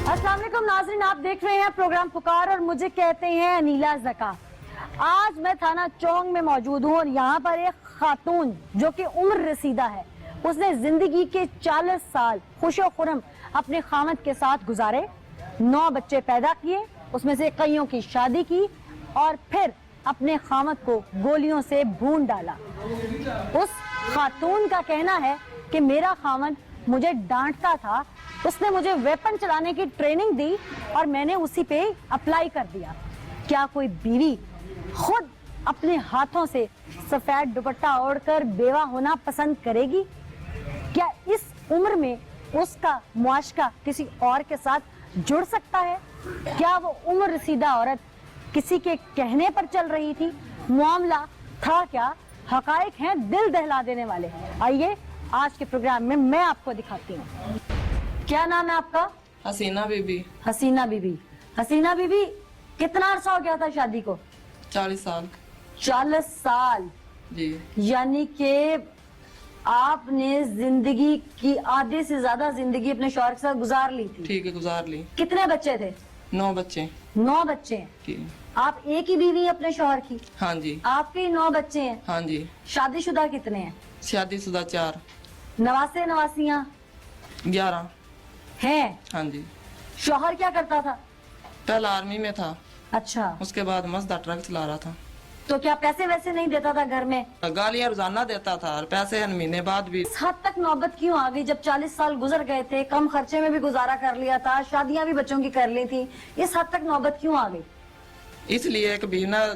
अस्सलाम वालेकुम नाज़रीन, आप देख रहे हैं प्रोग्राम पुकार और मुझे कहते हैं अनीला ज़का। आज मैं थाना चौंग में मौजूद हूँ और यहाँ पर एक खातून जो कि उम्र रसीदा है, उसने जिंदगी के 40 साल खुशो खुरम अपने खामद के साथ गुजारे, 9 बच्चे पैदा किए, उसमें से कईयों की शादी की और फिर अपने खामद को गोलियों से भून डाला। उस खातून का कहना है कि मेरा खामद मुझे डांटता था, उसने मुझे वेपन चलाने की ट्रेनिंग दी और मैंने उसी पे अप्लाई कर दिया। क्या कोई बीवी खुद अपने हाथों से सफेद दुपट्टा ओढ़कर बेवा होना पसंद करेगी? क्या इस उम्र में उसका मुआशका किसी और के साथ जुड़ सकता है? क्या वो उम्र रसीदा औरत किसी के कहने पर चल रही थी? मामला था क्या? हकाइक हैं दिल दहला देने वाले। आइए आज के प्रोग्राम में मैं आपको दिखाती हूँ। क्या नाम है आपका? हसीना बीबी। हसीना बीबी। हसीना बीबी, कितना अरसा हो गया था शादी को? 40 साल। 40 साल जी। यानी कि आपने जिंदगी की आधे से ज्यादा जिंदगी अपने शौहर के साथ गुजार ली थी। ठीक है, गुजार ली। कितने बच्चे थे? 9 बच्चे। 9 बच्चे हैं। जी। आप एक ही बीवी हैं अपने शौहर की? हाँ जी। आपके 9 बच्चे हैं? हाँ जी। शादीशुदा कितने हैं? शादीशुदा 4। नवासे नवासियां 11। हैं? हाँ जी। शौहर क्या करता था? पहला आर्मी में था, अच्छा, उसके बाद मजदा ट्रक चला रहा था। तो क्या पैसे वैसे नहीं देता था घर में? गालियां रोजाना देता था और पैसे महीने बाद भी। इस हद तक नौबत क्यों आ गई जब 40 साल गुजर गए थे, कम खर्चे में भी गुजारा कर लिया था, शादियां भी बच्चों की कर ली थी, इस हद तक नौबत क्यों आ गई? इसलिए कि भी ना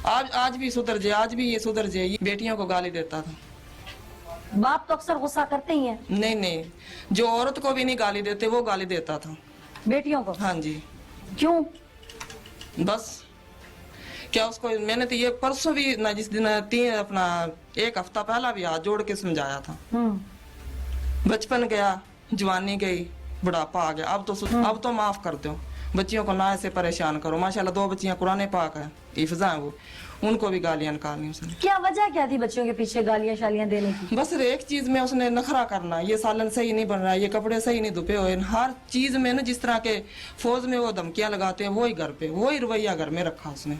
आज भी सुधर जाए, आज भी ये सुधर जाए, बेटियों को गाली देता था। बाप तो अक्सर गुस्सा करते ही हैं। नहीं नहीं, जो औरत को भी नहीं गाली देते वो गाली देता था बेटियों को? हाँ जी। क्यों? बस क्या उसको मैंने तो ये परसों भी ना, जिस दिन अपना 1 हफ्ता पहला भी हाथ जोड़ के समझाया था। बचपन गया, जवानी गई, बुढ़ापा आ गया, अब तो माफ कर दो, बच्चियों को ना ऐसे परेशान करो। माशाल्लाह 2 बच्चियां कुरान पाक है, हिफ्ज़ा है वो, उनको भी गालियां निकालनी उसने। क्या वजह क्या थी बच्चों के पीछे गालियां शालियां देने की? बस एक चीज में उसने नखरा करना, ये सालन सही नहीं बन रहा, ये कपड़े सही नहीं धुपे हुए, हर चीज में ना जिस तरह के फौज में वो धमकियां लगाते हैं, वही घर पे वही रवैया घर में रखा उसने।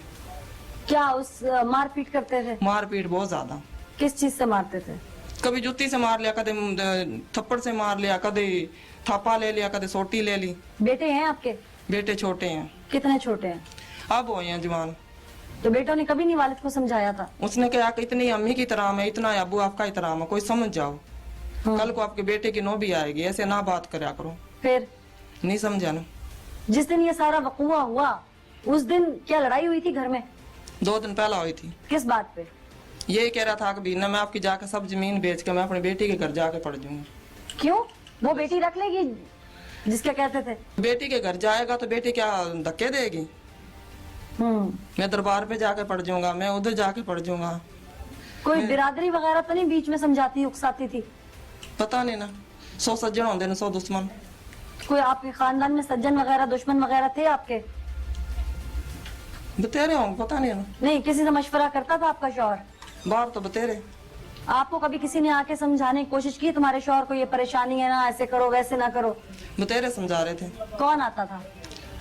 क्या उस मारपीट करते थे? मारपीट बहुत ज्यादा। किस चीज से मारते थे? कभी जुत्ती से मार लिया, कदे थप्पड़ से मार लिया, कदे थापा ले लिया, कदे सोटी ले ली। बेटे हैं आपके? बेटे छोटे हैं। कितने छोटे हैं? अब हुए हैं जवान। तो बेटों ने कभी नहीं वालिद को समझाया था? उसने कहा कि इतनी अम्मी की तरह है, इतना अबू आपका ही तरह है, कोई समझ जाओ। कल को आपके बेटे की नौबी आएगी, ऐसे ना बात करया करो। फिर नहीं समझा ना। जिस दिन ये सारा वकूआ हुआ उस दिन क्या लड़ाई हुई थी घर में? 2 दिन पहला हुई थी। किस बात पे? यही कह रहा था कि ना मैं आपकी जाकर सब जमीन बेच के मैं अपने बेटी के घर जाके पड़ जाऊंगा। क्यों? वो बेटी रख लेगी जिसके कहते थे? बेटी के घर जाएगा तो बेटी क्या धक्के देगी? मैं दरबार पे जाके पड़ जाऊंगा, मैं उधर जाके पड़ जाऊंगा। कोई बिरादरी वगैरह तो नहीं बीच में समझाती उकसाती थी? पता नहीं ना, 100 सज्जन होंगे ना 100 दुश्मन। कोई आपके खानदान में सज्जन वगैरह दुश्मन वगैरह थे आपके? बतेरे होंगे, पता नहीं ना। नहीं, किसी से मशवरा करता था आपका शौहर? बाहर तो बतेरे। आपको कभी किसी ने आके समझाने की कोशिश की तुम्हारे शौहर को ये परेशानी है ना, ऐसे करो वैसे ना करो? बतेरे समझा रहे थे। कौन आता था?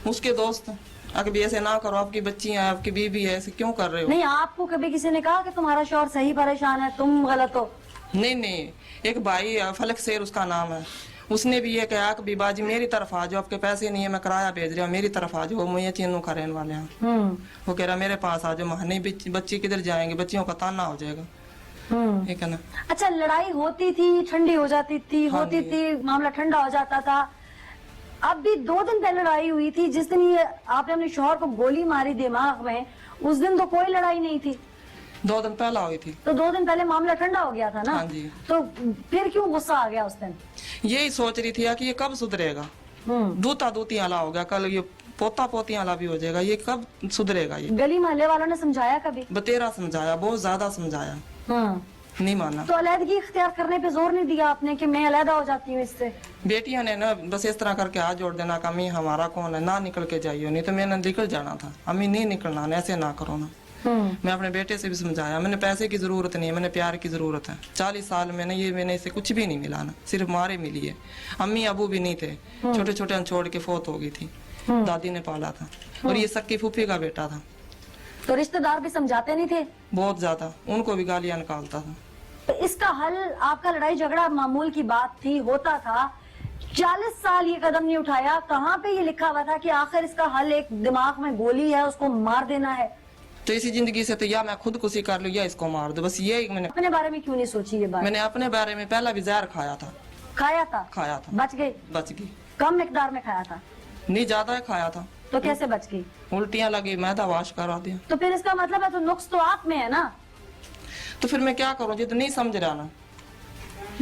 उसके दोस्त, अभी ऐसे ना करो, आपकी बच्ची है, आपकी बीबी है, ऐसे क्यों कर रहे हो? नहीं, आपको कभी किसी ने कहा कि तुम्हारा शौहर सही परेशान है, तुम गलत हो? नहीं नहीं, एक भाई है, फलक शेर उसका नाम है, उसने भी ये कहा कि बाजी मेरी तरफ आ जाओ, आपके पैसे नहीं है, मैं किराया भेज रहा हूँ, मेरी तरफ आ जाओ, मुझे चीनों का रहने वाले हैं। वो कह रहा मेरे पास आ जाओ। महानी बच्ची किधर जाएंगे, बच्चियों का ताना हो जाएगा। ठीक है ना। अच्छा, लड़ाई होती थी, ठंडी हो जाती थी, होती थी, मामला ठंडा हो जाता था। अब भी 2 दिन पहले लड़ाई हुई थी, जिस दिन ये आपने अपने शौहर को गोली मारी दिमाग में, उस दिन तो कोई लड़ाई नहीं थी। 2 दिन पहला हुई थी। तो 2 दिन पहले मामला ठंडा हो गया था ना? हाँ जी। तो फिर क्यों गुस्सा आ गया उस दिन? यही सोच रही थी कि ये कब सुधरेगा। दूता दूती आला हो गया, कल ये पोता पोती आला भी हो जाएगा, ये कब सुधरेगा? ये गली मोहल्ले वालों ने समझाया कभी? बतेरा समझाया, बहुत ज्यादा समझाया, नहीं माना। तो अलहदगी इख्तियार करने पे जोर नहीं दिया आपने कि मैं अलहदा हो जाती हूँ इससे? बेटियां ने ना बस इस तरह करके हाथ जोड़ देना, अम्मी हमारा कौन है, ना निकल के जाइयो, नहीं तो मैंने निकल जाना था, अम्मी नहीं निकलना, ऐसे ना करो ना। मैं अपने बेटे से भी समझाया, मैंने पैसे की जरूरत नहीं है, मैंने प्यार की जरूरत है। 40 साल मैंने इसे कुछ भी नहीं मिला ना, सिर्फ मारे मिली है। अम्मी अबू भी नहीं थे, छोटे छोटे छोड़ के फौत हो गई थी, दादी ने पाला था, और ये सक्की फूफी का बेटा था। तो रिश्तेदार भी समझाते नहीं थे? बहुत ज्यादा, उनको भी गालियां निकालता था। तो इसका हल, आपका लड़ाई झगड़ा मामूल की बात थी, होता था, 40 साल ये कदम नहीं उठाया। कहाँ पे ये लिखा हुआ था कि आखिर इसका हल एक दिमाग में गोली है, उसको मार देना है? तो इसी जिंदगी से तो या मैं खुदकुशी कर लूं या इसको मार दो, बस ये मैंने अपने बारे में क्यों नहीं सोची ये बात? मैंने अपने बारे में पहला भी जहर खाया था। खाया था? बच गई? बच गई। कम मिकदार में खाया था? नहीं, ज्यादा ही खाया था। तो कैसे बच गई? उल्टियां लगी, मैदा वाश करा दिया। तो फिर इसका मतलब है तो नुक्स तो आप में है ना? तो फिर मैं क्या करूं, जितना नहीं समझ रहा ना।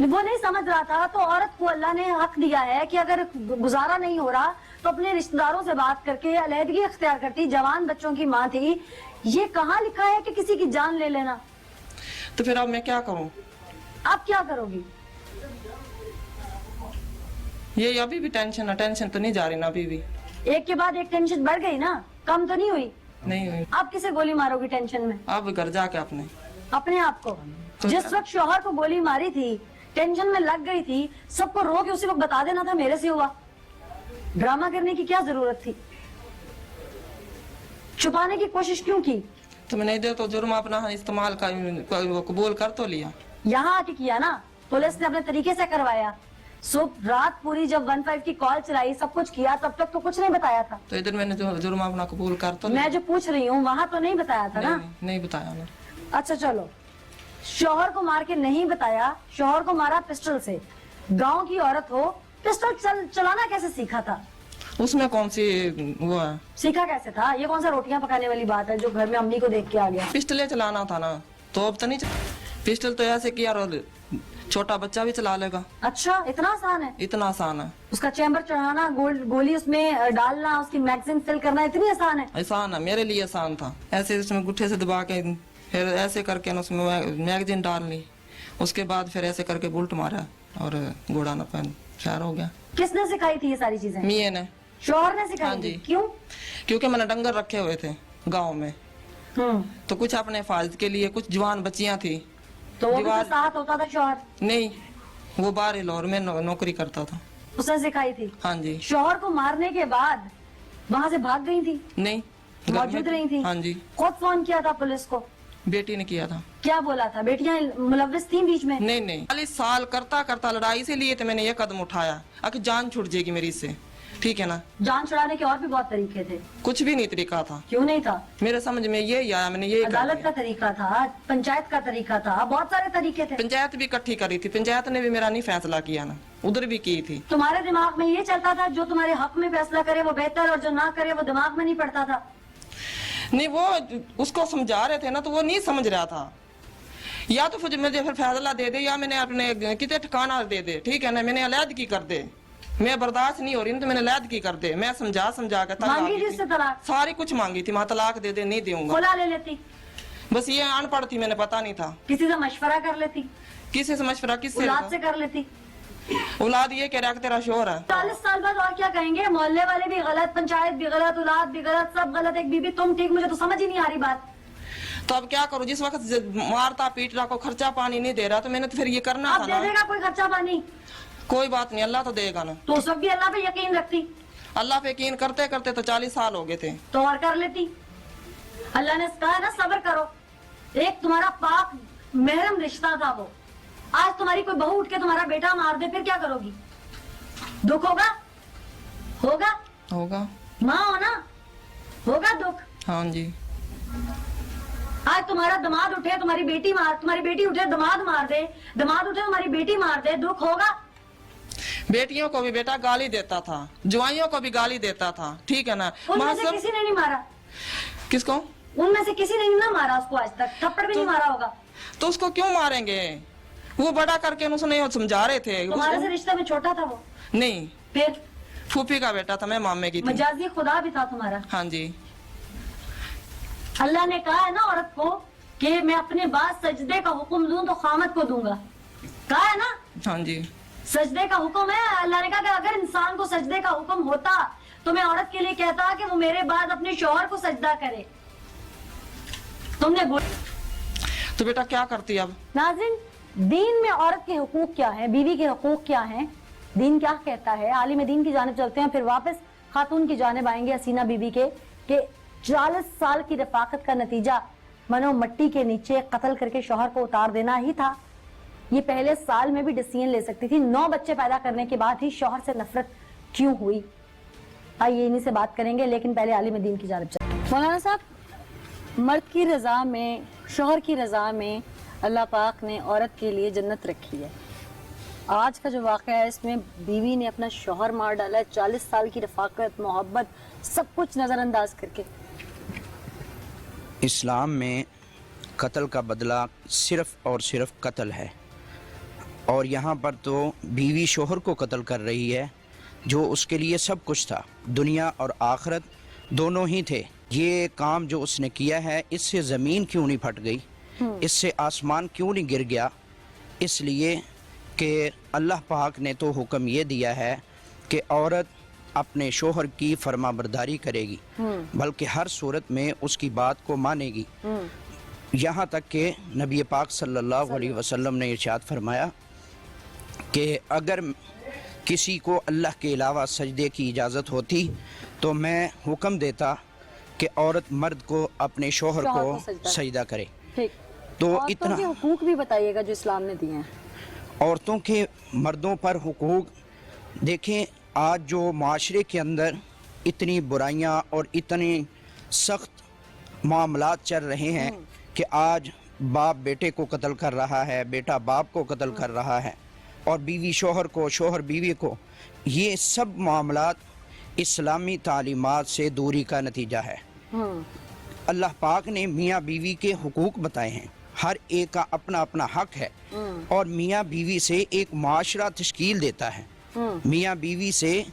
वो नहीं समझ रहा था, तो औरत को अल्लाह ने हक दिया है कि अगर गुजारा नहीं हो रहा तो अपने रिश्तेदारों से बात करके अलहदगी अख्तियार करती। जवान बच्चों की माँ थी, ये कहाँ लिखा है कि किसी की जान ले लेना? तो फिर अब मैं क्या करूं? आप क्या करोगी? ये अभी भी टेंशन है, टेंशन तो नहीं जा रही ना अभी भी। एक के बाद एक टेंशन बढ़ गई ना, कम तो नहीं हुई? नहीं हुई। आप किसे गोली मारोगी टेंशन में? अब घर जाके अपने आप को। जिस वक्त शौहर को गोली मारी थी, टेंशन में लग गई थी, सबको रो के उसी वक्त बता देना था मेरे से हुआ। ड्रामा करने की क्या जरूरत थी? छुपाने की कोशिश क्यों की? तो मैंने इधर तो जुर्म अपना इस्तेमाल का वो कबूल कर तो लिया। यहाँ आके किया ना, पुलिस ने अपने तरीके से करवाया। सुबह रात पूरी जब 15 की कॉल चलाई, सब कुछ किया, तब तक तो कुछ नहीं बताया था। तो इधर मैंने जो जुर्म अपना कबूल कर तो लिया। मैं जो पूछ रही हूँ वहाँ तो नहीं बताया था ना? नहीं बताया ना। अच्छा चलो, शौहर को मार के नहीं बताया, शौहर को मारा पिस्टल से। गांव की औरत हो, पिस्टल चलाना कैसे सीखा था? उसमें कौन सी वो है? सीखा कैसे था? ये कौन सा रोटियां पकाने वाली बात है जो घर में अम्मी को देख के आ गया? पिस्टल चलाना था ना, तो अब तो नहीं पिस्टल तो ऐसे किया, और छोटा बच्चा भी चला लेगा। अच्छा, इतना आसान है? इतना आसान है। उसका चैम्बर चढ़ाना, गोली उसमें डालना, उसकी मैगजीन फिल करना इतनी आसान है? आसान है, मेरे लिए आसान था। ऐसे उसमें गुट्ठे से दबा के, फिर ऐसे करके ना उसमें मैगजीन डालनी, उसके बाद फिर ऐसे करके बुलट मारा और घोड़ा न पहन शार हो गया। किसने सिखाई थी ये सारी चीजें? मियां ने। शौहर ने सिखाई? हाँ जी। क्यों? क्योंकि मैंने डंगर रखे हुए थे गांव में, तो कुछ अपने हिफाजत के लिए, कुछ जवान बच्चियां थी। तो वो भी तो साथ होता था शौहर? नहीं, वो बाहर लाहौर में नौकरी करता था। उसने सिखाई थी? हाँ जी। शौहर को मारने के बाद वहाँ से भाग गई थी? नहीं, मौजूद रही थी? हाँ जी। खुद फोन किया था पुलिस को? बेटी ने किया था। क्या बोला था? बेटियां मुलव्विस थी बीच में? नहीं, 40 साल करता करता लड़ाई से लिए तो मैंने ये कदम उठाया, आखिर जान छूट जाएगी मेरी इससे, ठीक है ना। जान छुड़ाने के और भी बहुत तरीके थे। कुछ भी नहीं तरीका था। क्यों नहीं था? मेरे समझ में ये आया, मैंने ये अदालत का तरीका था, पंचायत का तरीका था, बहुत सारे तरीके थे। पंचायत भी इकट्ठी करी थी, पंचायत ने भी मेरा नहीं फैसला किया ना, उधर भी की थी। तुम्हारे दिमाग में ये चलता था जो तुम्हारे हक में फैसला करे वो बेहतर, और जो ना करे वो दिमाग में नहीं पड़ता था? नहीं, वो उसको समझा रहे थे ना, तो वो नहीं समझ रहा था। या तो फिर मुझे फैसला दे दे, या मैंने अपने कितने ठिकाना दे दे, ठीक है ना, मैंने अलहदगी कर दे। मैं बर्दाश्त नहीं हो रही, तो मैंने अलहदगी कर दे। मैं समझा के मांगी थी उससे तलाक? सारी कुछ मांगी थी, माँ तलाक दे दे, नहीं दूंगा। खुला ले लेती? बस ये अनपढ़ थी, मैंने पता नहीं था। किसी से मशवरा कर लेती? किसी से मशवरा? किससे? औलाद से कर लेती? औलाद ये कह रहा कि तेरा शोर है। 40 साल बाद और क्या कहेंगे? मोहल्ले वाले भी गलत, पंचायत भी गलत, औलाद भी गलत, सब गलत, एक बीबी तुम ठीक। मुझे तो समझ ही नहीं आ रही बात। तो अब क्या करूं? जिस वक्त मारता पीट रहा, को खर्चा पानी नहीं दे रहा, तो मैंने तो फिर ये करना आप था दे ना। देगा कोई खर्चा पानी? कोई बात नहीं, अल्लाह तो देगा ना। तो उस वक्त भी अल्लाह पे यकीन रखती? अल्लाह पे यकीन करते करते तो 40 साल हो गए थे। तो और कर लेती? अल्लाह ने कहा ना सब्र करो। एक तुम्हारा पाक महरम रिश्ता था वो, आज तुम्हारी कोई बहू उठ के तुम्हारा बेटा मार दे, फिर क्या करोगी? दुख होगा? होगा। माँ हो ना, होगा दुख? हाँ जी। आज तुम्हारा दामाद उठे तुम्हारी बेटी उठे दामाद मार दे, दामाद उठे तुम्हारी बेटी मार दे, दुख होगा? बेटियों को भी बेटा गाली देता था, जुआइयों को भी गाली देता था, ठीक है ना। उनमें से किसी ने नहीं मारा? किसको? उनमें से किसी ने ना मारा उसको, आज तक थप्पड़ भी नहीं मारा होगा। तो उसको क्यों मारेंगे? वो बड़ा करके उसने समझा रहे थे। तुम्हारे से रिश्ते में छोटा था वो? नहीं, फिर फूफी का बेटा था, मैं मामे की थी। मजाजी खुदा भी था तुम्हारा? हाँ जी। अल्लाह ने कहा है ना औरत को कि मैं अपने बाद सजदे का हुक्म दूं तो खामत को दूंगा, कहा है ना? हाँ जी। सजदे का हुक्म है। अल्लाह ने कहा कि अगर इंसान को सजदे का हुक्म होता तो मैं औरत के लिए कहता कि वो मेरे बाद अपने शौहर को सजदा करे। तुमने तो बेटा क्या करती अब? नाज़रीन, दीन में औरत के हुकूक क्या है, बीवी के हुकूक क्या हैं, दीन क्या कहता है, आलिम दीन की जानिब चलते हैं, फिर वापस खातून की जानिब आएंगे हसीना बीबी के कि 40 साल की रफाकत का नतीजा मनो मट्टी के नीचे कत्ल करके शौहर को उतार देना ही था। ये पहले साल में भी डिसीजन ले सकती थी। 9 बच्चे पैदा करने के बाद ही शौहर से नफरत क्यों हुई? आइए इन्हीं से बात करेंगे, लेकिन पहले आलिम दीन की जानिब चलते हैं। मौलाना साहब, मर्द की रजा में, शौहर की रजा में अल्लाह पाक ने औरत के लिए जन्नत रखी है। आज का जो वाक़या है इसमें बीवी ने अपना शौहर मार डाला है, 40 साल की रफाकत, मोहब्बत, सब कुछ नज़रअंदाज करके। इस्लाम में कत्ल का बदला सिर्फ़ और सिर्फ कत्ल है, और यहाँ पर तो बीवी शौहर को कत्ल कर रही है जो उसके लिए सब कुछ था, दुनिया और आखिरत दोनों ही थे। ये काम जो उसने किया है, इससे ज़मीन क्यों नहीं फट गई, इससे आसमान क्यों नहीं गिर गया? इसलिए कि अल्लाह पाक ने तो हुक्म ये दिया है कि औरत अपने शोहर की फरमाबरदारी करेगी, बल्कि हर सूरत में उसकी बात को मानेगी। यहाँ तक कि नबी पाक सल्लल्लाहु अलैहि वसल्लम ने इरशाद फरमाया कि अगर किसी को अल्लाह के अलावा सजदे की इजाज़त होती तो मैं हुक्म देता कि औरत मर्द को अपने शोहर को सजदा करे। तो इतना के हुकूक भी बताइएगा जो इस्लाम ने दिए हैं। औरतों के मर्दों पर हुकूक देखें, आज जो माशरे के अंदर इतनी बुराइयां और इतने सख्त मामलात चल रहे हैं कि आज बाप बेटे को कत्ल कर रहा है, बेटा बाप को कत्ल कर रहा है, और बीवी शोहर को, शोहर बीवी को, ये सब मामलात इस्लामी तालीमात से दूरी का नतीजा है। अल्लाह पाक ने मियाँ बीवी के हुकूक बताए हैं, हर एक का अपना अपना हक है, और मियाँ बीवी से एक माशरा तश्कील देता है। मियाँ बीवी से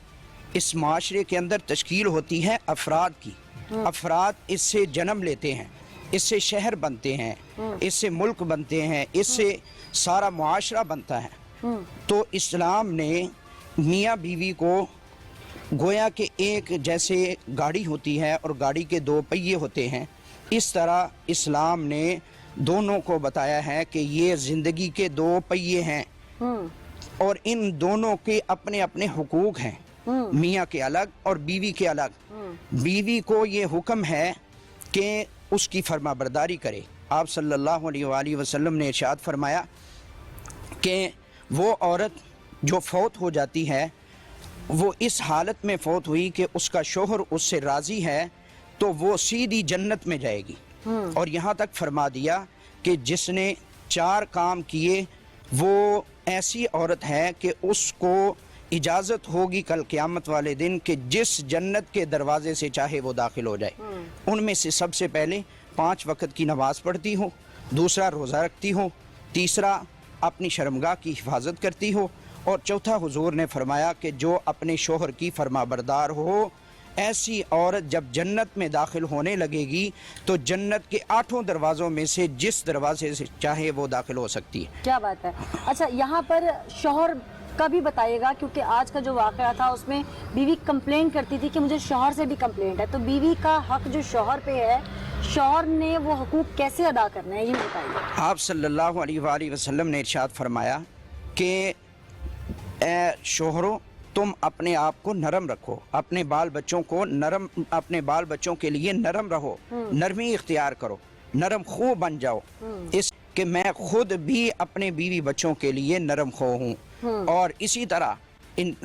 इस माशरे के अंदर तश्कील होती है अफराद की। अफराद इससे जन्म लेते हैं, इससे शहर बनते हैं, इससे मुल्क बनते हैं, इससे सारा मुआशरा बनता है। तो इस्लाम ने मियाँ बीवी को गोया कि एक जैसे गाड़ी होती है और गाड़ी के 2 पहिए होते हैं, इस तरह इस्लाम ने दोनों को बताया है कि ये ज़िंदगी के 2 पहिए हैं, और इन दोनों के अपने अपने हुकूक हैं, मियाँ के अलग और बीवी के अलग। बीवी को ये हुक्म है कि उसकी फरमाबरदारी करे। आप सल्लल्लाहु अलैहि वसल्लम ने इरशाद फरमाया कि वो औरत जो फौत हो जाती है, वो इस हालत में फौत हुई कि उसका शोहर उससे राज़ी है, तो वो सीधी जन्नत में जाएगी। और यहाँ तक फरमा दिया कि जिसने 4 काम किए वो ऐसी औरत है कि उसको इजाज़त होगी कल क़यामत वाले दिन कि जिस जन्नत के दरवाजे से चाहे वो दाखिल हो जाए। उनमें से सबसे पहले 5 वक्त की नमाज़ पढ़ती हो, दूसरा रोज़ा रखती हो, तीसरा अपनी शर्मगाह की हिफाजत करती हो, और चौथा हुजूर ने फरमाया कि जो अपने शोहर की फरमाबरदार हो, ऐसी औरत जब जन्नत में दाखिल होने लगेगी तो जन्नत के 8 दरवाज़ों में से जिस दरवाजे से चाहे वो दाखिल हो सकती है। क्या बात है। अच्छा, यहाँ पर शौहर का भी बताइएगा, क्योंकि आज का जो वाक़या था उसमें बीवी कंप्लेंट करती थी कि मुझे शौहर से भी कंप्लेंट है, तो बीवी का हक जो शौहर पे है, शौहर ने वो हुकूक कैसे अदा करना है, ये बताइए। आप सल्लल्लाहु अलैहि वसल्लम ने इरशाद फरमाया कि ए शोहरों, तुम अपने आप को नरम रखो, अपने बाल बच्चों को नरम, अपने बाल बच्चों के लिए नरम रहो, नरमी इख्तियार करो, नरम खो बन जाओ। इस कि मैं खुद भी अपने बीवी बच्चों के लिए नरम खो हूँ। और इसी तरह इन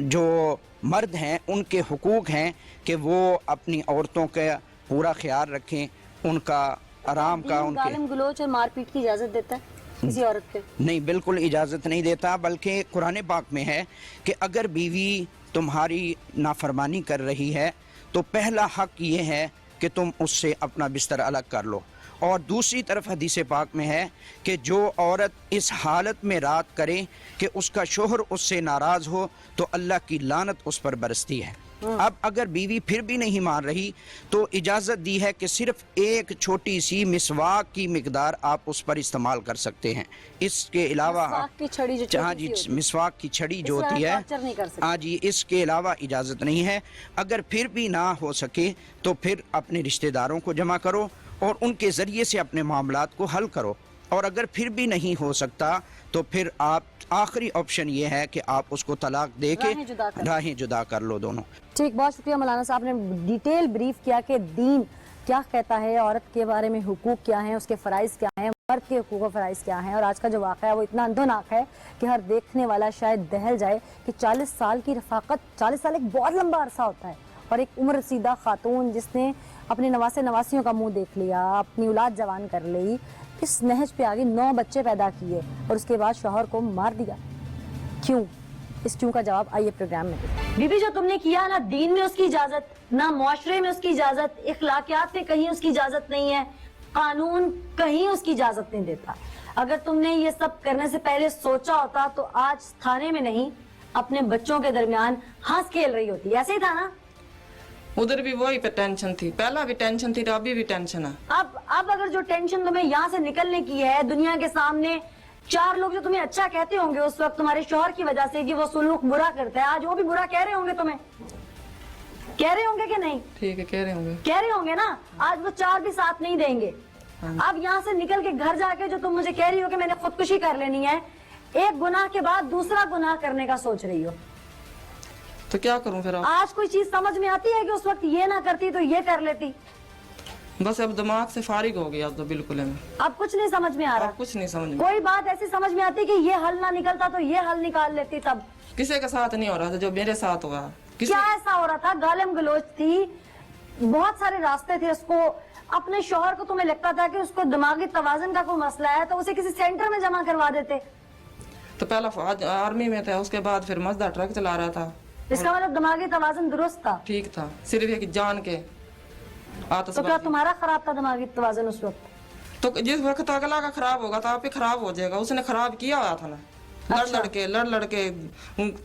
जो मर्द हैं उनके हुकूक हैं कि वो अपनी औरतों का पूरा ख्याल रखें, उनका आराम का, उनके गालिम गलोच और मारपीट की इजाज़त देता है किसी औरत पे? नहीं, बिल्कुल इजाज़त नहीं देता, बल्कि कुरान पाक में है कि अगर बीवी तुम्हारी नाफरमानी कर रही है तो पहला हक ये है कि तुम उससे अपना बिस्तर अलग कर लो। और दूसरी तरफ हदीस पाक में है कि जो औरत इस हालत में रात करे कि उसका शोहर उससे नाराज़ हो तो अल्लाह की लानत उस पर बरसती है। अब अगर बीवी फिर भी नहीं मान रही तो इजाज़त दी है कि सिर्फ एक छोटी सी मिसवाक की मिकदार आप उस पर इस्तेमाल कर सकते हैं। इसके अलावा हाँ जी, मिसवाक की छड़ी जो होती है, हाँ जी, इसके अलावा इजाज़त नहीं है। अगर फिर भी ना हो सके तो फिर अपने रिश्तेदारों को जमा करो اور ان کے ذریعے سے اپنے معاملات کو حل کرو. اور اگر پھر بھی نہیں ہو سکتا تو پھر آپ آخری آپشن یہ ہے کہ آپ اس کو طلاق دے کے راہیں جدا کر لو دونوں. ٹھیک, بہت شکریہ مولانا صاحب نے ڈیٹیل بریف کیا کہ دین کیا کہتا ہے, عورت کے بارے میں حقوق کیا ہیں, اس کے فرائض کیا ہیں, مرد کے حقوق و فرائض کیا ہیں. اور آج کا جو واقعہ ہے وہ اتنا اندھوناک ہے کہ ہر دیکھنے والا شاید دہل جائے کہ 40 سال کی رفاقت, 40 سال ایک بہت لمبا عرصہ ہوتا ہے, اور ایک عمر رسیدہ خاتون جس نے اپنے نواسے نواسیوں کا منہ دیکھ لیا, اپنی اولاد جوان کر لی, اس نہج پہ آگے 9 بچے پیدا کیے اور اس کے بعد شوہر کو مار دیا. کیوں؟ اس کیوں کا جواب آئیے پروگرام میں دیں. بی بی, جو تم نے کیا نہ دین میں اس کی اجازت, نہ معاشرے میں اس کی اجازت, اخلاقیات میں کہیں اس کی اجازت نہیں ہے, قانون کہیں اس کی اجازت نہیں دیتا. اگر تم نے یہ سب کرنے سے پہلے سوچا ہوتا تو آج تھانے میں نہیں اپنے بچوں کے درمیان ہنس کھیل رہی ہوتی. ایسے ہی تھا نا؟ ادھر بھی وہی پہ ٹینشن تھی, پہلا بھی ٹینشن تھی, ابھی بھی ٹینشن ہے. اب اگر جو ٹینشن تمہیں یہاں سے نکلنے کی ہے, دنیا کے سامنے 4 لوگ جو تمہیں اچھا کہتے ہوں گے اس وقت تمہارے شوہر کی وجہ سے کہ وہ سلوک برا کرتا ہے, آج وہ بھی برا کہہ رہے ہوں گے تمہیں, کہہ رہے ہوں گے کہ نہیں؟ ٹھیک ہے, کہہ رہے ہوں گے نا. آج وہ 4 بھی ساتھ نہیں دیں گے. اب یہاں سے نکل کے گھر جا کے جو تم مجھے کہہ رہی ہو کہ میں نے خودکشی کر لینی ہے, ایک گناہ کے بعد دوسرا گناہ کرنے کا سوچ رہی ہو, تو کیا کروں پھر؟ آج کوئی چیز سمجھ میں آتی ہے کہ اس وقت یہ نہ کرتی تو یہ کر لیتی؟ بس اب دماغ سے فارغ ہو گیا تو بالکل ہے. اب کچھ نہیں سمجھ میں آ رہا, کچھ نہیں سمجھ میں. کوئی بات ایسی سمجھ میں آتی کہ یہ حل نہ نکلتا تو یہ حل نکال لیتی. تب کسی کے ساتھ نہیں ہو رہا تھا جو میرے ساتھ ہوا. کیا ایسا ہو رہا تھا؟ گالم گلوچ تھی, بہت سارے راستے تھے. اس کو اپنے شوہر کو تمہیں لگتا تھا کہ اس کو دماغی توازن کا کوئی مسئلہ ہے تو اسے کسی سینٹر میں جمع کروا دیتے. تو پہلا آرمی میں تھا, اس کے بعد پھر مزدہ ٹرک چلا رہا تھا. اس کا مطلب دماغی توازن درست تھا, ٹھیک تھا, صرف یہ کہ جان کے تو کیا تمہارا خراب تھا دماغی توازن اس وقت؟ تو جس وقت اگلا کا خراب ہوگا تو آپ بھی خراب ہو جائے گا. اس نے خراب کیا ہوا تھا نا, لڑ لڑ کے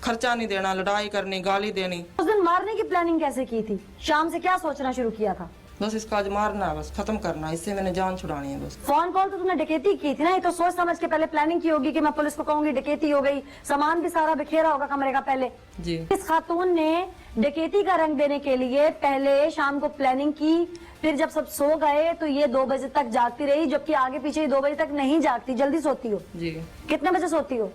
خرچہ نہیں دینا, لڑائی کرنی, گالی دینی. اس دن مارنے کی پلاننگ کیسے کی تھی؟ شام سے کیا سوچنا شروع کیا تھا؟ بس اس کا آج مارنا ہے, بس ختم کرنا, اس سے میں نے جان چھڑانی ہے بس. فون کال تو تم نے ڈکیتی کی تھی نا, یہ تو سوچ سمجھ کے پہلے پلاننگ کی ہوگی کہ میں پولیس کو کہوں گی ڈکیتی ہو گئی, سامان بھی سارا بکھیرا ہوگا کمرے کا پہلے. جی. اس خاتون نے ڈکیتی کا رنگ دینے کے لیے پہلے شام کو پلاننگ کی, پھر جب سب سو گئے تو یہ 2 بجے تک جاگتی رہی, جبکہ آگے پیچھے 2 بجے تک نہیں جاگتی. جلدی سوتی ہو؟ جی. کتنے بجے سوتی ہو؟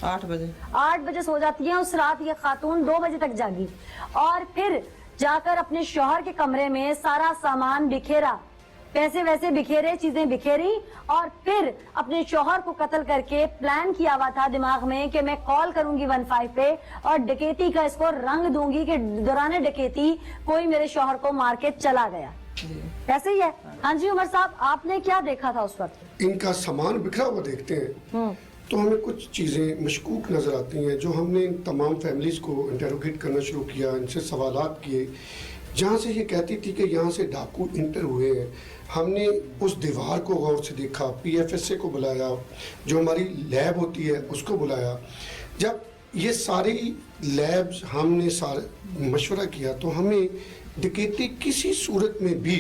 8 بجے. 8 بجے سو جاتی ہے. اس رات یہ خاتون 2 بجے تک جاگی اور پھر جا کر اپنے شوہر کے کمرے میں سارا سامان بکھیرا, پیسے ویسے بکھیرے, چیزیں بکھیری, اور پھر اپنے شوہر کو قتل کر کے پلان کیا ہوا تھا دماغ میں کہ میں کال کروں گی 15 پہ اور ڈکیتی کا اس کو رنگ دوں گی کہ دوران ڈکیتی کوئی میرے شوہر کو مار کے چلا گیا. ایسے ہی ہے. ہاں جی عمر صاحب, آپ نے کیا دیکھا تھا اس وقت؟ ان کا سامان بکھرا ہوا دیکھتے ہیں تو ہمیں کچھ چیزیں مشکوک نظر آتی ہیں, جو ہم نے ان تمام فیملیز کو انٹروگیٹ کرنا شروع کیا, ان سے سوالات کیے. جہاں سے یہ کہتی تھی کہ یہاں سے ڈاکو انٹر ہوئے ہیں, ہم نے اس دیوار کو غور سے دیکھا, PFSA کو بلایا, جو ہماری لیب ہوتی ہے اس کو بلایا. جب یہ ساری لیبز ہم نے مشورہ کیا تو ہمیں ڈکیتی کسی صورت میں بھی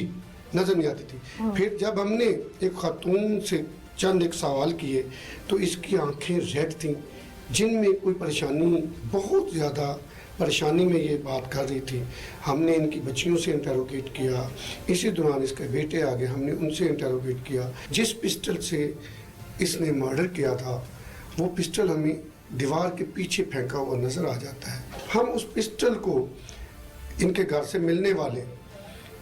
نظر نہیں آتی تھی. پھر جب ہم نے ایک خاتون سے چند ایک سوال کیے تو اس کی آنکھیں ریڈ تھیں, جن میں کوئی پریشانی, بہت زیادہ پریشانی میں یہ بات کر رہی تھی. ہم نے ان کی بچیوں سے انٹروگیٹ کیا, اسی دوران اس کے بیٹے آگے, ہم نے ان سے انٹروگیٹ کیا. جس پسٹل سے اس نے مرڈر کیا تھا وہ پسٹل ہمیں دیوار کے پیچھے پھینکا ہوا نظر آ جاتا ہے. ہم اس پسٹل کو ان کے گھر سے ملنے والے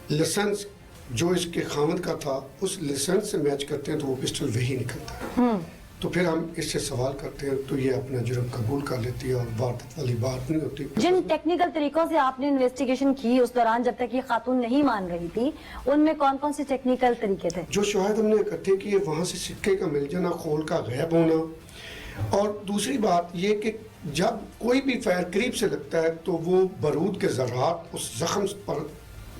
لائسنس جو اس کے خاوند کا تھا اس لائسنس سے میچ کرتے ہیں تو وہ پسٹل وہی نکلتا ہے. تو پھر ہم اس سے سوال کرتے ہیں تو یہ اپنا جرم قبول کر لیتی ہے اور واردات والی بات نہیں ہوتی. جن ٹیکنیکل طریقوں سے آپ نے انویسٹیگیشن کی اس دوران جب تک یہ خاتون نہیں مان رہی تھی, ان میں کون کون سے ٹیکنیکل طریقے تھے؟ جو شاہد ہم نے اکٹھے کیے, وہاں سے سکے کا مل جانا, خول کا غائب ہونا, اور دوسری بات یہ کہ جب کوئی بھی فائر قریب سے لگتا ہے تو وہ بارود کے ذرات اس زخم پر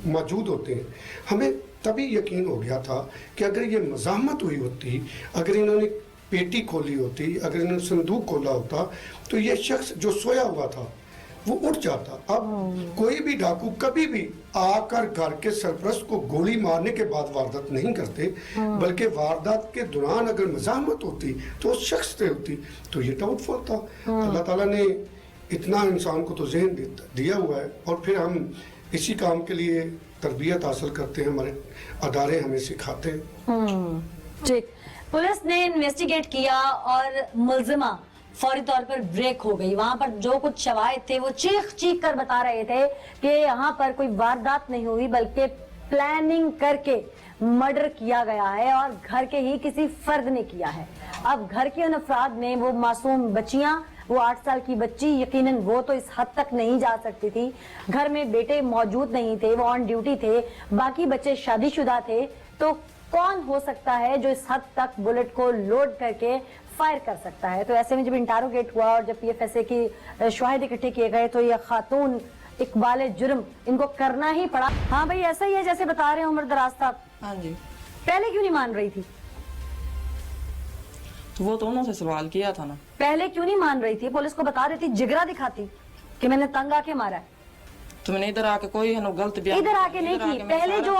موجود ہوتے ہیں. ہمیں تبھی یقین ہو گیا تھا کہ اگر یہ مزاحمت ہوئی ہوتی, اگر انہوں نے پیٹی کھولی ہوتی, اگر انہوں نے صندوق کھولا ہوتا تو یہ شخص جو سویا ہوا تھا وہ اٹھ جاتا. اب کوئی بھی ڈاکو کبھی بھی آ کر گھر کے سرپرست کو گولی مارنے کے بعد واردات نہیں کرتے, بلکہ واردات کے دوران اگر مزاحمت ہوتی تو اس شخص سے ہوتی. تو یہ ڈاؤٹ فل تھا. اللہ تعالیٰ نے اتنا انسان کو تو ذہن دیا ہوا ہے, اور پھر ہم اسی کام کے لیے तरबियत हासिल करते हैं, हमारे अदारे हमें सिखाते हैं। ठीक, पुलिस ने इन्वेस्टिगेट किया और मुलजिमा फौरी तौर पर ब्रेक हो गई। वहां पर जो कुछ शवाहिद थे वो चीख चीख कर बता रहे थे कि यहाँ पर कोई वारदात नहीं हुई बल्कि प्लानिंग करके मर्डर किया गया है और घर के ही किसी फर्द ने किया है। अब घर के उन अफराद में वो मासूम बच्चियां, वो 8 साल की बच्ची, यकीनन वो तो इस हद तक नहीं जा सकती थी। घर में बेटे मौजूद नहीं थे, वो ऑन ड्यूटी थे, बाकी बच्चे शादीशुदा थे। तो कौन हो सकता है जो इस हद तक बुलेट को लोड करके फायर कर सकता है? तो ऐसे में जब इंटरोगेट हुआ और जब PFSA की शवाहिद इकट्ठे किए गए तो ये खातून इकबाल जुर्म इनको करना ही पड़ा। हाँ भाई, ऐसा ही है जैसे बता रहे हैं उमर दराज साहब। हाँ जी। पहले क्यों नहीं मान रही थी? तो वो तो उन्होंने सवाल किया था ना। पहले क्यों नहीं मान रही थी? पुलिस को बता रही थी, जिगरा दिखाती कि मैंने तंग आके मारा है। तुमने इधर आके कोई है ना गलत बयान, इधर आके नहीं की, पहले जो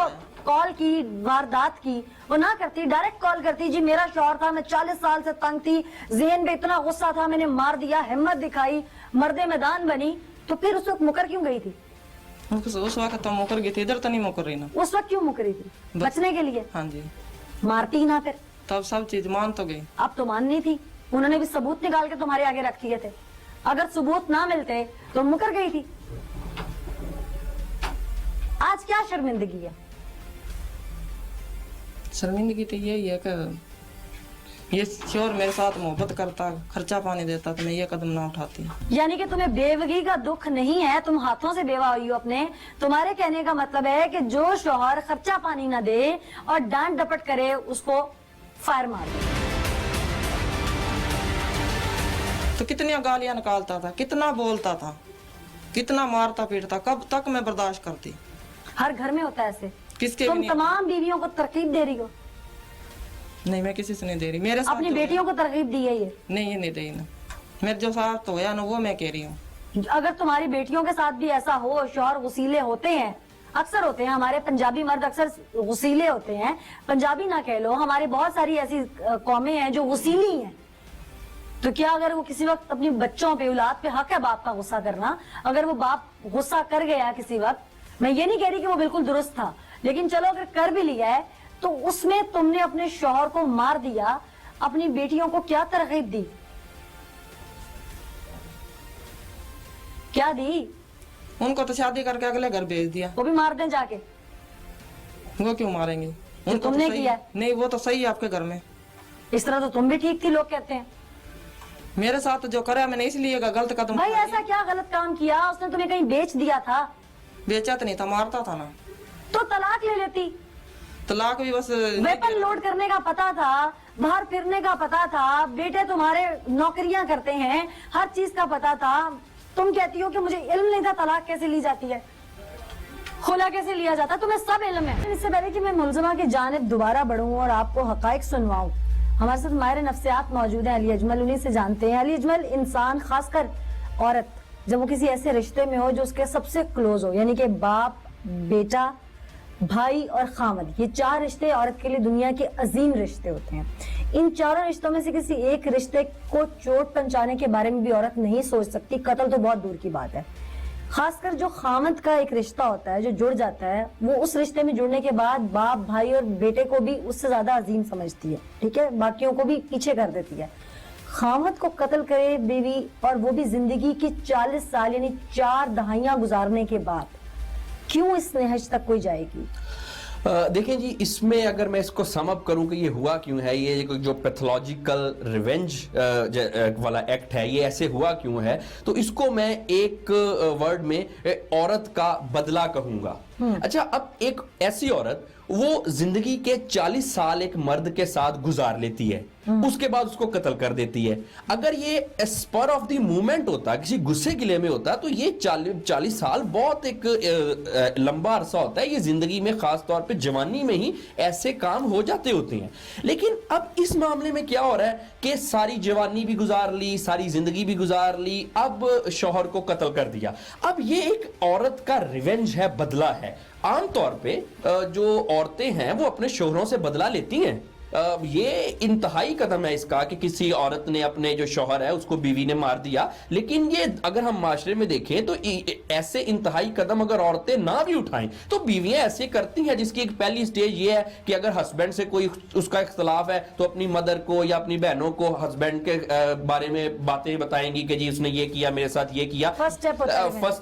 कॉल की वारदात की वो ना करती, डायरेक्ट कॉल करती, जी मेरा शौहर था, मैं 40 साल से तंग थी, ज़हन में इतना गुस्सा था, मैंने मार दिया, हिम्मत दिखाई, मर्दे मैदान बनी। तो फिर उस वक्त मुकर क्यों गई थी? उस वक्त तो मुकर गई थी, इधर तो नहीं मुकर रही ना। उस वक्त क्यों मुकरी थी? बचने के लिए। हाँ जी। मारती ही ना फिर। तब सब चीज मान तो गई। अब तो माननी थी, उन्होंने भी सबूत निकाल के तुम्हारे आगे रख दिए थे। अगर सबूत ना मिलते तो मुकर गई थी। आज क्या शर्मिंदगी है? शर्मिंदगी तो यही है कि ये शोर मेरे साथ मोहब्बत करता, खर्चा पानी देता, तो मैं ये कदम ना उठाती। यानी कि तुम्हें बेवगी का दुख नहीं है, तुम हाथों से बेवा हुई हो अपने। तुम्हारे कहने का मतलब है कि जो शौहर खर्चा पानी ना दे और डांट डपट करे उसको फायर मार दे। तो कितनी गालियां निकालता था, कितना बोलता था, कितना मारता पीटता, कब तक मैं बर्दाश्त करती? हर घर में होता है ऐसे। किसके तुम भी नहीं? तमाम बीवियों को तरकीब दे रही हो। नहीं, मैं किसी से नहीं दे रही। मेरे साथ अपनी जो बेटियों को तरकीब दी है ये। नहीं, ये नहीं दी ना। मेरे जो साथ होया ना वो मैं कह रही हूँ। अगर तुम्हारी बेटियों के साथ भी ऐसा हो, शौहर गुसीले होते हैं, अक्सर होते हैं, हमारे पंजाबी मर्द अक्सर गुसीले होते हैं। पंजाबी ना कह लो, हमारी बहुत सारी ऐसी कौमें हैं जो गुसीली हैं। तो क्या अगर वो किसी वक्त अपनी बच्चों पे, औलाद पे, हक है बाप का गुस्सा करना। अगर वो बाप गुस्सा कर गया किसी वक्त, मैं ये नहीं कह रही कि वो बिल्कुल दुरुस्त था, लेकिन चलो अगर कर भी लिया है तो उसमें तुमने अपने शौहर को मार दिया, अपनी बेटियों को क्या तरकीब दी? क्या दी? उनको तो शादी करके अगले घर भेज दिया। वो भी मार दें जाके। वो क्यों मारेंगे? उनको तो तुमने सही- किया? नहीं, वो तो सही है आपके घर में। इस तरह तो तुम भी ठीक थी, लोग कहते हैं। मेरे साथ तो जो करा मैंने इसलिए गलत कदम भाई उठाया। ऐसा क्या गलत काम किया? उसने तुम्हें कहीं बेच दिया था बेचा तो नहीं था, मारता था ना। तो तलाक ले लेती। तलाक भी बस वेपन लोड करने का पता था, बाहर फिरने का पता था, बेटे तुम्हारे नौकरियां करते हैं, हर चीज का पता था। तुम कहती हो कि मुझे इल्म नहीं था तलाक कैसे ली जाती है, खुला कैसे लिया जाता है, तुम्हें सब इल्म है। इससे पहले कि मैं मुलजिमा की जानिब दोबारा बढ़ूं और आपको हकाइक सुनवाऊं, हमारे साथ माहिर नफ्सियात मौजूद है अली अजमल, उन्हीं से जानते हैं। अली अजमल, इंसान खासकर औरत जब वो किसी ऐसे रिश्ते में हो जो उसके सबसे क्लोज हो, यानी कि बाप, बेटा, भाई और खामद, ये 4 रिश्ते औरत के लिए दुनिया के अजीम रिश्ते होते हैं। इन चारों रिश्तों में से किसी एक रिश्ते को चोट पहुंचाने के बारे में भी औरत नहीं सोच सकती, कत्ल तो बहुत दूर की बात है। खासकर जो खामद का एक रिश्ता होता है जो जुड़ जाता है, वो उस रिश्ते में जुड़ने के बाद बाप, भाई और बेटे को भी उससे ज्यादा अजीम समझती है, ठीक है, बाकियों को भी पीछे कर देती है। खामद को कत्ल करे बीवी, और वो भी जिंदगी की 40 साल यानी 4 दहाइयां गुजारने के बाद, क्यों इस नहज तक कोई जाएगी? देखें जी, इसमें अगर मैं इसको सम अप करूं कि ये हुआ क्यों है, ये जो पैथोलॉजिकल रिवेंज वाला एक्ट है, ये ऐसे हुआ क्यों है, तो इसको मैं एक वर्ड में औरत का बदला कहूंगा। अच्छा, अब एक ऐसी औरत वो जिंदगी के 40 साल एक मर्द के साथ गुजार लेती है, उसके बाद उसको कत्ल कर देती है। अगर ये स्पर ऑफ द मूवमेंट होता, किसी गुस्से गिले में होता, तो ये 40 साल बहुत एक लंबा अरसा होता है। ये जिंदगी में खास तौर पे जवानी में ही ऐसे काम हो जाते होते हैं। लेकिन अब इस मामले में क्या हो रहा है कि सारी जवानी भी गुजार ली, सारी जिंदगी भी गुजार ली, अब शौहर को कत्ल कर दिया। अब ये एक औरत का रिवेंज है, बदला है। आमतौर पे जो औरतें हैं वो अपने शोहरों से बदला लेती हैं, یہ انتہائی قدم ہے اس کا کہ کسی عورت نے اپنے جو شوہر ہے اس کو بیوی نے مار دیا. لیکن یہ اگر ہم معاشرے میں دیکھیں تو ایسے انتہائی قدم اگر عورتیں نہ بھی اٹھائیں تو بیویاں ایسے کرتی ہیں جس کی ایک پہلی سٹیج یہ ہے کہ اگر ہسبینڈ سے کوئی اس کا اختلاف ہے تو اپنی مدر کو یا اپنی بہنوں کو ہسبینڈ کے بارے میں باتیں بتائیں گی کہ جی اس نے یہ کیا میرے ساتھ یہ کیا. فرسٹ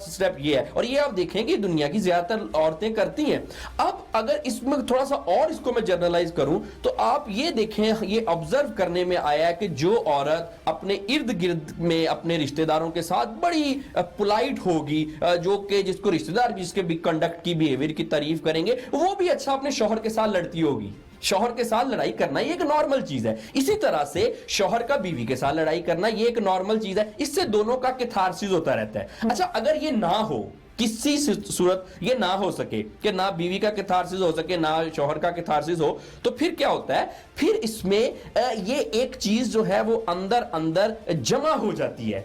سٹیپ یہ ہے, اور یہ آپ دیکھیں کہ دنیا کی زیادہ تر عورتیں کرتی ہیں. اب اگر اس میں تھوڑا سا اور اس کو میں جنرلائز کروں تو آپ یہ دیکھیں, یہ آبزرو کرنے میں آیا ہے کہ جو عورت اپنے ارد گرد میں اپنے رشتہ داروں کے ساتھ بڑی پولائٹ ہوگی, جو کہ جس کو رشتہ دار جس کے بھی کنڈکٹ کی بیہیویئر کی تعریف کریں گے, وہ بھی اچھا اپنے شوہر کے ساتھ لڑتی ہوگی. شوہر کے ساتھ لڑائی کرنا یہ ایک نارمل چیز ہے. اسی طرح سے شوہر کا بیوی کے ساتھ لڑائی کرنا یہ ایک نارمل چیز ہے. اس سے دونوں کا کیتھارسس ہوتا رہتا ہے. اچھا اگر یہ نہ ہو, کسی صورت یہ نہ ہو سکے کہ نہ بیوی کا کیتھارسس ہو سکے نہ شوہر کا کیتھارسس ہو, تو پھر کیا ہوتا ہے, پھر اس میں یہ ایک چیز جو ہے وہ اندر اندر جمع ہو جاتی ہے,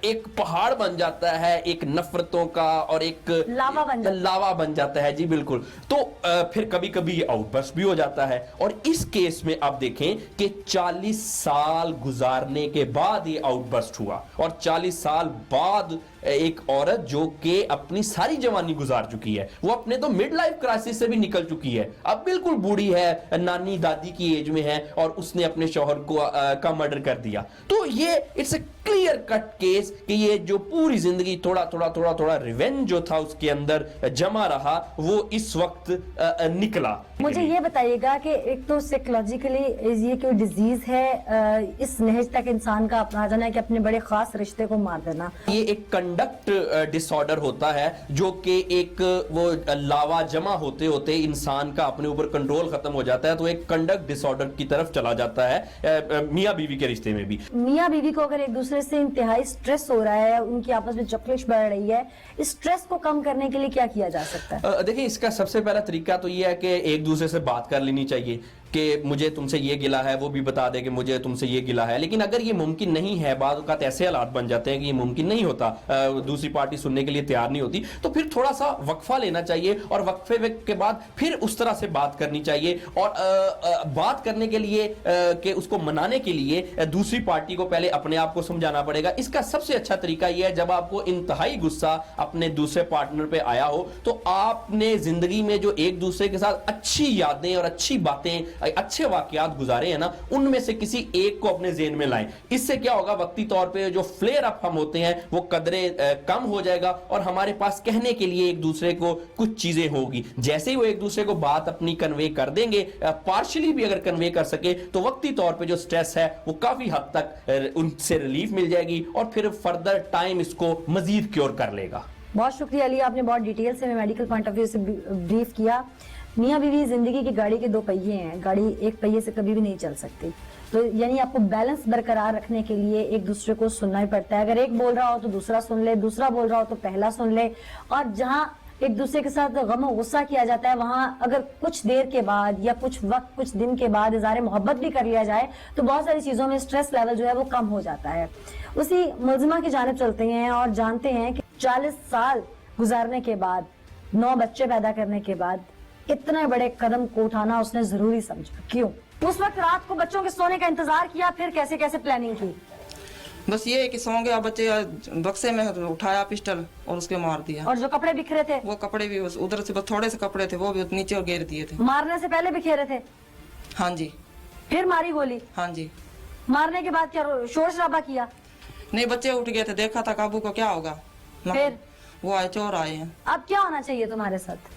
ایک پہاڑ بن جاتا ہے, ایک نفرتوں کا اور ایک لاوا بن جاتا ہے. جی بالکل. تو پھر کبھی کبھی یہ آؤٹ برسٹ بھی ہو جاتا ہے. اور اس کیس میں آپ دیکھیں کہ 40 سال گزارنے کے بعد یہ آؤٹ برسٹ ہوا, اور 40 سال بعد ایک عورت جو کہ اپنی ساری جوانی گزار چکی ہے, وہ اپنے تو مڈ لائف کرائسس سے بھی نکل چکی ہے, اب بالکل بوڑھی ہے, نانی دادی کی ایج میں ہے, اور اس نے اپنے شوہر کا مرڈر کر دیا. تو یہ it's a clear cut case کہ یہ جو پوری زندگی تھوڑا تھوڑا ریونج جو تھا اس کے اندر جمع رہا, وہ اس وقت نکلا. مجھے یہ بتائیے گا کہ ایک تو سائیکولوجیکلی یہ کوئی ڈیزیز ہے اس نہج تک انسان کا اپنا جانا ہے کہ اپنے بڑے خاص رشتے کو مار دینا, یہ ایک کنڈکٹ ڈس آرڈر ہوتا ہے جو کہ ایک وہ لاوا جمع ہوتے ہوتے انسان کا اپنے اوپر کنٹرول ختم ہو جاتا ہے, تو ایک کنڈکٹ ڈس آرڈر کی طرف چلا جاتا ہے میاں بیوی کے رشتے میں بھی. میاں بیوی کو اگر ایک دوسرے سے انتہائی سٹریس ہو رہا ہے, ان کی آپس میں چکلش بڑھ رہی ہے, اس سٹریس کو کم کرنے کے لیے کیا کیا جا سکتا ہے؟ دیکھیں اس کا سب سے پہلا طریقہ تو یہ ہے کہ ایک دوسرے سے بات کر لینی چاہیے کہ مجھے تم سے یہ گلا ہے, وہ بھی بتا دے کہ مجھے تم سے یہ گلا ہے. لیکن اگر یہ ممکن نہیں ہے, بعض اوقات ایسے حالات بن جاتے ہیں کہ یہ ممکن نہیں ہوتا, دوسری پارٹی سننے کے لیے تیار نہیں ہوتی, تو پھر تھوڑا سا وقفہ لینا چاہیے, اور وقفے کے بعد پھر اس طرح سے بات کرنی چاہیے. اور بات کرنے کے لیے کہ اس کو منانے کے لیے دوسری پارٹی کو پہلے اپنے آپ کو سمجھانا پڑے گا. اس کا سب سے اچھا طریقہ یہ ہے, جب آپ کو انتہائی غصہ اپنے دوسرے پارٹنر پہ آیا ہو, تو آپ نے زندگی میں جو ایک دوسرے کے ساتھ اچھی یادیں اور اچھی باتیں, اچھے واقعات گزارے ہیں نا, ان میں سے کسی ایک کو اپنے ذہن میں لائیں. اس سے کیا ہوگا, وقتی طور پہ جو فلیئر اپ ہم ہوتے ہیں وہ قدرے کم ہو جائے گا, اور ہمارے پاس کہنے کے لیے ایک دوسرے کو کچھ چیزیں ہوگی. جیسے ہی وہ ایک دوسرے کو بات اپنی کنوے کر دیں گے, پارشلی بھی اگر کنوے کر سکے, تو وقتی طور پہ جو سٹریس ہے وہ کافی حد تک ان سے ریلیف مل جائے گی, اور پھر فردر ٹائم اس کو مزید کیور کر لے گا. بہت شکریہ علی, آپ نے بہت ڈیٹیل سے میڈیکل پوائنٹ آف ویو سے بریف کیا. میاں بیوی زندگی کی گاڑی کے 2 پہیے ہیں, گاڑی ایک پہیے سے کبھی بھی نہیں چل سکتی, تو یعنی آپ کو بیلنس برقرار رکھنے کے لیے ایک دوسرے کو سننا ہی پڑتا ہے. اگر ایک بول رہا ہو تو دوسرا سن لے, دوسرا بول رہا ہو تو پہلا سن لے, اور جہاں ایک دوسرے کے ساتھ غم و غصہ کیا جاتا ہے, وہاں اگر کچھ دیر کے بعد یا کچھ وقت, کچھ دن کے بعد اظہار محبت بھی کر لیا جائے, تو بہت ساری چیزوں میں سٹریس لیول جو ہے وہ کم ہو جاتا ہے. اسی ملزمہ کی جانب چلتے ہیں اور جانتے ہیں کہ 40 سال گزارنے کے بعد, 9 بچے پیدا کرنے کے بعد, اتنے بڑے قدم کو اٹھانا اس نے ضروری سمجھا. کیوں اس وقت رات کو بچوں کے سونے کا انتظار کیا, پھر کیسے کیسے پلاننگ کی؟ بس یہ ہے کہ سو گیا, بچے بکسے میں اٹھایا پسٹل اور اس کے مار دیا. اور جو کپڑے بکھرے تھے, وہ کپڑے بھی ادھر سے بس تھوڑے سے کپڑے تھے, وہ بھی نیچے اور گیر دیے تھے. مارنے سے پہلے بکھیرے تھے؟ ہاں جی. پھر ماری گولی؟ ہاں جی. مارنے کے بعد کیا شور شرابہ کیا؟ نہیں, بچے اٹھ گئے تھے, دیکھا تھا قابو کو کیا ہوگا, پھر وہ آئے, چور آئے ہیں. اب کیا ہونا چاہیے تمہارے ساتھ؟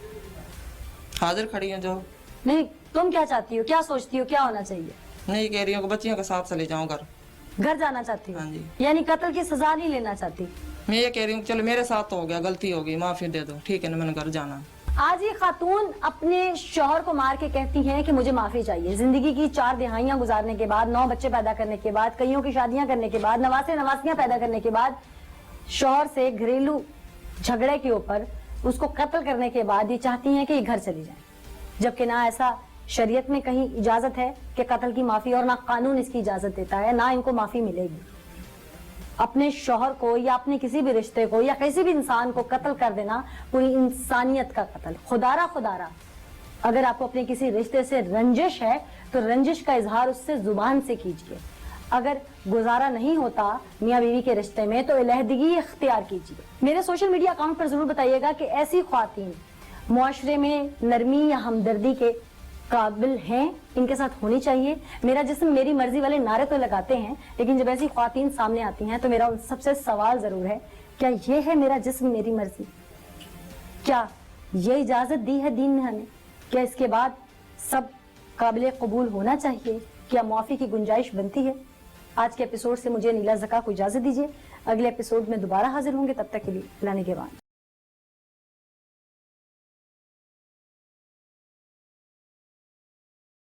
حاضر کھڑی ہیں جو. نہیں, تم کیا چاہتی ہو, کیا سوچتی ہو, کیا ہونا چاہیے؟ نہیں کہہ رہی ہوں کہ بچیوں کے ساتھ چلے جاؤں گھر جانا چاہتی ہو؟ ہاں جی. یعنی قتل کی سزا نہیں لینا چاہتی؟ میں یہ کہہ رہی ہوں چلو میرے ساتھ تو ہو گیا, غلطی ہو گئی, معافی دے دو, ٹھیک ہے نا, میں نے گھر جانا. آج یہ خاتون اپنے شوہر کو مار کے کہتی ہیں کہ مجھے معافی چاہیے. زندگی کی 4 دہائیاں گزارنے کے بعد, 9 بچے پیدا کرنے کے بعد, کئیوں کی شادیاں کرنے کے بعد, نواسیاں پیدا کرنے کے بعد, شوہر سے گھریلو جھگڑے کے اوپر اس کو قتل کرنے کے بعد یہ چاہتی ہیں کہ یہ گھر چلی جائیں, جبکہ نہ ایسا شریعت میں کہیں اجازت ہے کہ قتل کی معافی, اور نہ قانون اس کی اجازت دیتا ہے, نہ ان کو معافی ملے گی. اپنے شوہر کو یا اپنے کسی بھی رشتے کو یا کسی بھی انسان کو قتل کر دینا پوری انسانیت کا قتل. خدارہ अगर आपको अपने किसी रिश्ते से रंजिश है तो रंजिश का इजहार उससे जुबान से कीजिए। अगर गुजारा नहीं होता मियाँ बीवी के रिश्ते में तो अलहदगी इख्तियार कीजिए। मेरे सोशल मीडिया अकाउंट पर जरूर बताइएगा कि ऐसी ख्वातीन मुआशरे में नरमी या हमदर्दी के काबिल हैं, इनके साथ होनी चाहिए। मेरा जिस्म मेरी मर्जी वाले नारे तो लगाते हैं, लेकिन जब ऐसी ख्वातीन सामने आती हैं तो मेरा उन सबसे सवाल जरूर है, क्या ये है मेरा जिस्म मेरी मर्जी? क्या ये इजाजत दी है दीन ने हमें? क्या इसके बाद सब काबिल कबूल होना चाहिए? क्या मुआफी की गुंजाइश बनती है? आज के एपिसोड से मुझे नीला ज़का को इजाजत दीजिए। अगले एपिसोड में दोबारा हाजिर होंगे, तब तक के लिए अल्लाह निगहबान।